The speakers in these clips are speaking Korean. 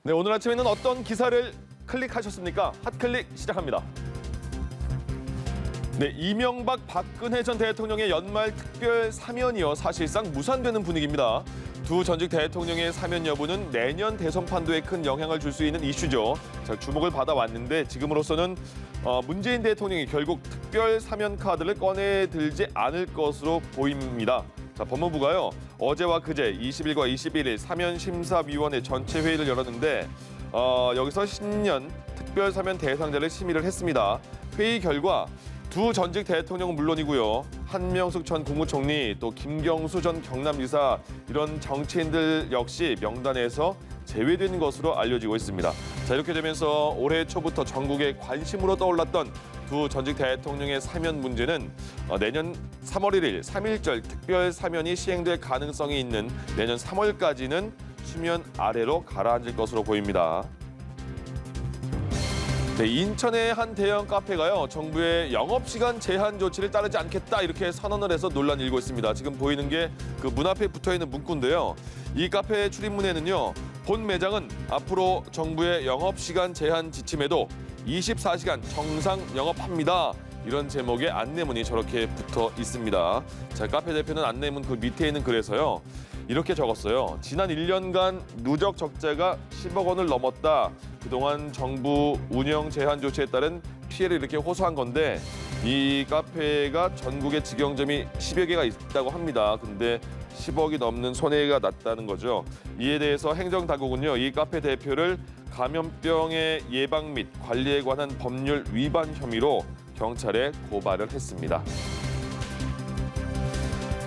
네, 오늘 아침에는 어떤 기사를 클릭하셨습니까? 핫클릭 시작합니다. 네, 이명박 박근혜 전 대통령의 연말 특별 사면이요. 사실상 무산되는 분위기입니다. 두 전직 대통령의 사면 여부는 내년 대선 판도에 큰 영향을 줄 수 있는 이슈죠. 자, 주목을 받아왔는데 지금으로서는 문재인 대통령이 결국 특별 사면 카드를 꺼내들지 않을 것으로 보입니다. 자, 법무부가요, 어제와 그제 20일과 21일 사면심사위원회 전체 회의를 열었는데 여기서 신년 특별 사면 대상자를 심의를 했습니다. 회의 결과 두 전직 대통령은 물론이고요, 한명숙 전 국무총리, 또 김경수 전 경남지사 이런 정치인들 역시 명단에서 제외된 것으로 알려지고 있습니다. 자, 이렇게 되면서 올해 초부터 전국의 관심으로 떠올랐던 두 전직 대통령의 사면 문제는 내년 3월 1일 3.1절 특별 사면이 시행될 가능성이 있는 내년 3월까지는 수면 아래로 가라앉을 것으로 보입니다. 네, 인천의 한 대형 카페가요, 정부의 영업시간 제한 조치를 따르지 않겠다 이렇게 선언을 해서 논란이 일고 있습니다. 지금 보이는 게 그 문 앞에 붙어있는 문구인데요. 이 카페 출입문에는요, 본 매장은 앞으로 정부의 영업시간 제한 지침에도 24시간 정상 영업합니다. 이런 제목의 안내문이 저렇게 붙어 있습니다. 자, 카페 대표는 안내문 그 밑에 있는 글에서요, 이렇게 적었어요. 지난 1년간 누적 적자가 10억 원을 넘었다. 그동안 정부 운영 제한 조치에 따른 피해를 이렇게 호소한 건데, 이 카페가 전국에 직영점이 10여 개가 있다고 합니다. 근데 10억이 넘는 손해가 났다는 거죠. 이에 대해서 행정당국은요, 이 카페 대표를 감염병의 예방 및 관리에 관한 법률 위반 혐의로 경찰에 고발을 했습니다.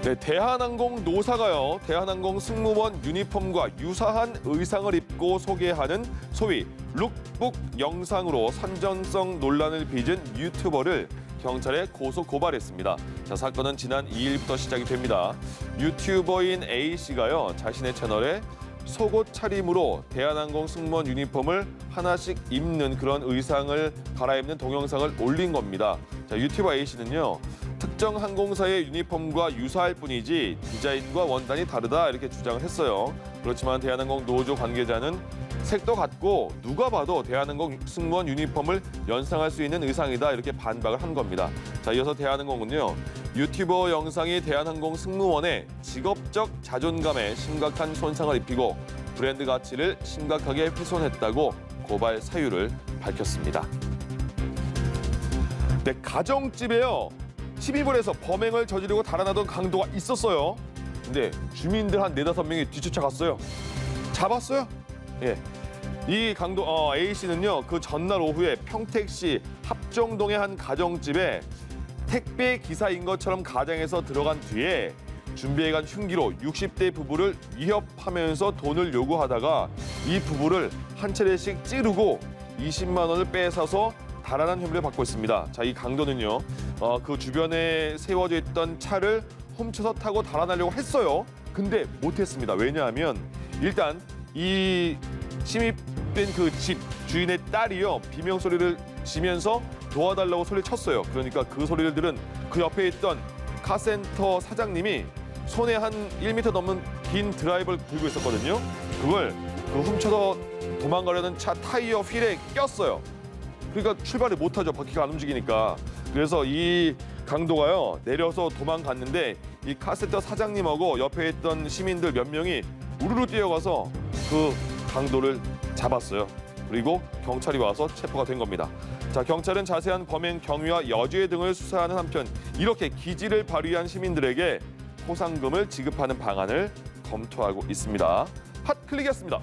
네, 대한항공 노사가요, 대한항공 승무원 유니폼과 유사한 의상을 입고 소개하는 소위 룩북 영상으로 선전성 논란을 빚은 유튜버를 경찰에 고소 고발했습니다. 자, 사건은 지난 2일부터 시작이 됩니다. 유튜버인 A씨가요, 자신의 채널에 속옷 차림으로 대한항공 승무원 유니폼을 하나씩 입는 그런 의상을 갈아입는 동영상을 올린 겁니다. 자, 유튜버 A씨는요, 특정 항공사의 유니폼과 유사할 뿐이지 디자인과 원단이 다르다 이렇게 주장을 했어요. 그렇지만 대한항공 노조 관계자는 색도 같고 누가 봐도 대한항공 승무원 유니폼을 연상할 수 있는 의상이다 이렇게 반박을 한 겁니다. 자, 이어서 대한항공은요, 유튜버 영상이 대한항공 승무원의 직업적 자존감에 심각한 손상을 입히고 브랜드 가치를 심각하게 훼손했다고 고발 사유를 밝혔습니다. 네, 가정집에요, 침입을 해서 범행을 저지르고 달아나던 강도가 있었어요. 근데 주민들 한 4-5명이 뒤쫓아갔어요. 잡았어요. 예. 이 강도 A씨는요, 그 전날 오후에 평택시 합정동의 한 가정집에 택배 기사인 것처럼 가장해서 들어간 뒤에 준비해간 흉기로 60대 부부를 위협하면서 돈을 요구하다가 이 부부를 한 차례씩 찌르고 20만 원을 뺏어서 달아난 혐의를 받고 있습니다. 자, 이 강도는요, 그 주변에 세워져 있던 차를 훔쳐서 타고 달아나려고 했어요. 근데 못했습니다. 왜냐하면 일단 이 침입된 그 집 주인의 딸이요, 비명 소리를 지면서 도와달라고 소리를 쳤어요. 그러니까 그 소리를 들은 그 옆에 있던 카센터 사장님이 손에 한 1m 넘는 긴 드라이버를 들고 있었거든요. 그걸 그 훔쳐서 도망가려는 차 타이어 휠에 꼈어요. 그러니까 출발을 못하죠. 바퀴가 안 움직이니까. 그래서 이 강도가요, 내려서 도망갔는데 이 카센터 사장님하고 옆에 있던 시민들 몇 명이 우르르 뛰어가서 그 강도를 잡았어요. 그리고 경찰이 와서 체포가 된 겁니다. 자, 경찰은 자세한 범행 경위와 여죄 등을 수사하는 한편 이렇게 기지를 발휘한 시민들에게 포상금을 지급하는 방안을 검토하고 있습니다. 핫클릭이었습니다.